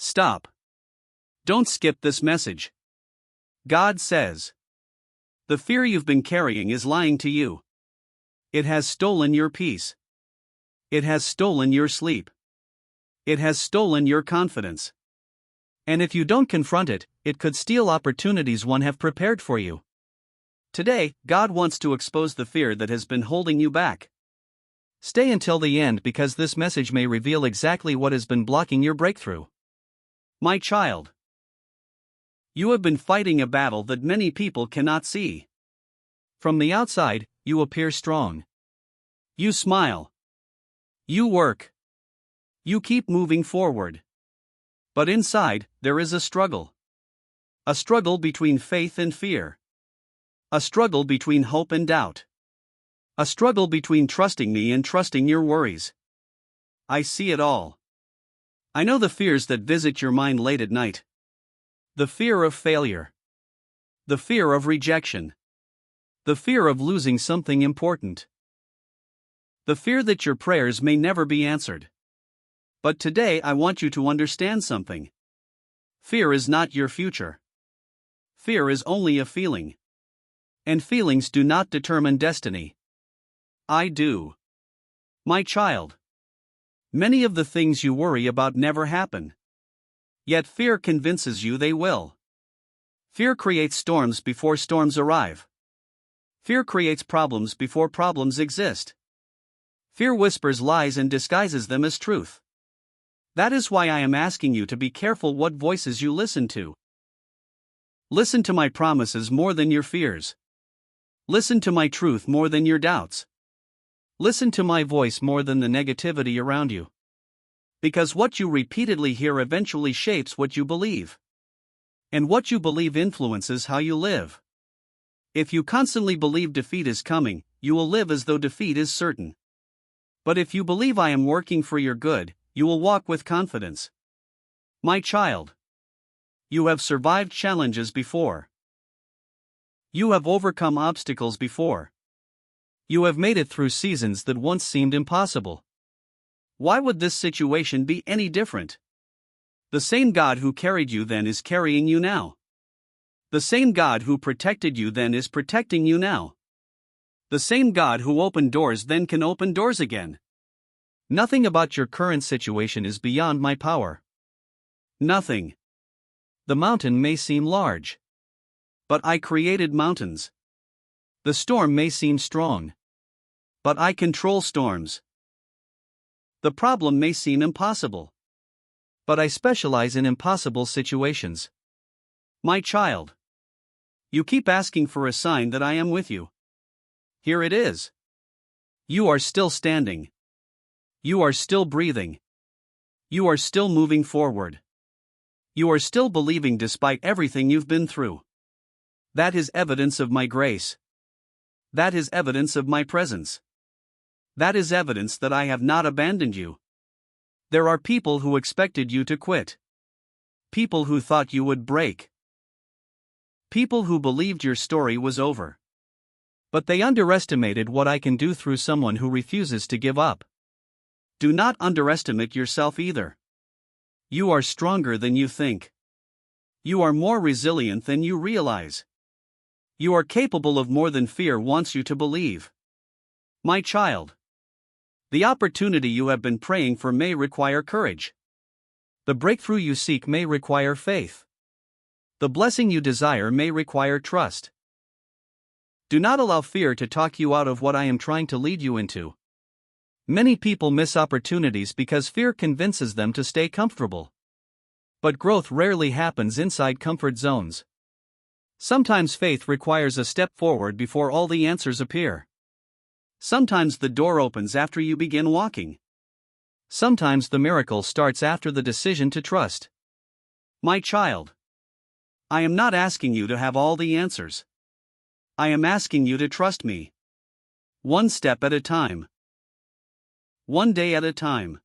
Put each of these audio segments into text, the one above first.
Stop. Don't skip this message. God says, the fear you've been carrying is lying to you. It has stolen your peace. It has stolen your sleep. It has stolen your confidence. And if you don't confront it, it could steal opportunities one have prepared for you. Today, God wants to expose the fear that has been holding you back. Stay until the end because this message may reveal exactly what has been blocking your breakthrough. My child, you have been fighting a battle that many people cannot see. From the outside, you appear strong. You smile. You work. You keep moving forward. But inside, there is a struggle. A struggle between faith and fear. A struggle between hope and doubt. A struggle between trusting me and trusting your worries. I see it all. I know the fears that visit your mind late at night. The fear of failure. The fear of rejection. The fear of losing something important. The fear that your prayers may never be answered. But today I want you to understand something. Fear is not your future. Fear is only a feeling. And feelings do not determine destiny. I do. My child. Many of the things you worry about never happen. Yet fear convinces you they will. Fear creates storms before storms arrive. Fear creates problems before problems exist. Fear whispers lies and disguises them as truth. That is why I am asking you to be careful what voices you listen to. Listen to my promises more than your fears. Listen to my truth more than your doubts. Listen to my voice more than the negativity around you. Because what you repeatedly hear eventually shapes what you believe. And what you believe influences how you live. If you constantly believe defeat is coming, you will live as though defeat is certain. But if you believe I am working for your good, you will walk with confidence. My child. You have survived challenges before. You have overcome obstacles before. You have made it through seasons that once seemed impossible. Why would this situation be any different? The same God who carried you then is carrying you now. The same God who protected you then is protecting you now. The same God who opened doors then can open doors again. Nothing about your current situation is beyond my power. Nothing. The mountain may seem large. But I created mountains. The storm may seem strong. But I control storms. The problem may seem impossible. But I specialize in impossible situations. My child. You keep asking for a sign that I am with you. Here it is. You are still standing. You are still breathing. You are still moving forward. You are still believing despite everything you've been through. That is evidence of my grace. That is evidence of my presence. That is evidence that I have not abandoned you. There are people who expected you to quit. People who thought you would break. People who believed your story was over. But they underestimated what I can do through someone who refuses to give up. Do not underestimate yourself either. You are stronger than you think. You are more resilient than you realize. You are capable of more than fear wants you to believe. My child. The opportunity you have been praying for may require courage. The breakthrough you seek may require faith. The blessing you desire may require trust. Do not allow fear to talk you out of what I am trying to lead you into. Many people miss opportunities because fear convinces them to stay comfortable. But growth rarely happens inside comfort zones. Sometimes faith requires a step forward before all the answers appear. Sometimes the door opens after you begin walking. Sometimes the miracle starts after the decision to trust. My child. I am not asking you to have all the answers. I am asking you to trust me. One step at a time. One day at a time.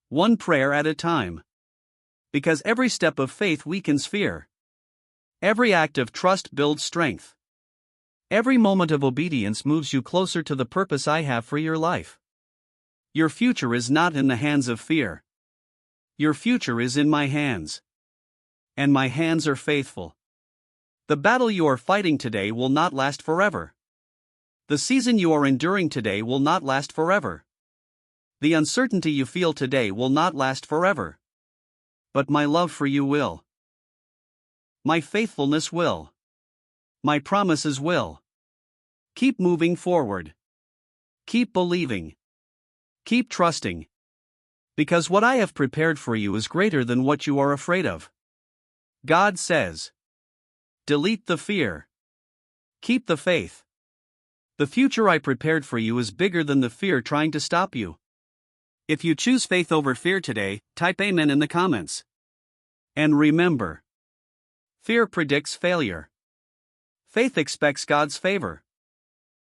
One prayer at a time. Because every step of faith weakens fear. Every act of trust builds strength. Every moment of obedience moves you closer to the purpose I have for your life. Your future is not in the hands of fear. Your future is in my hands. And my hands are faithful. The battle you are fighting today will not last forever. The season you are enduring today will not last forever. The uncertainty you feel today will not last forever. But my love for you will. My faithfulness will. My promises will. Keep moving forward. Keep believing. Keep trusting. Because what I have prepared for you is greater than what you are afraid of. God says, delete the fear. Keep the faith. The future I prepared for you is bigger than the fear trying to stop you. If you choose faith over fear today, type Amen in the comments. And remember, fear predicts failure. Faith expects God's favor.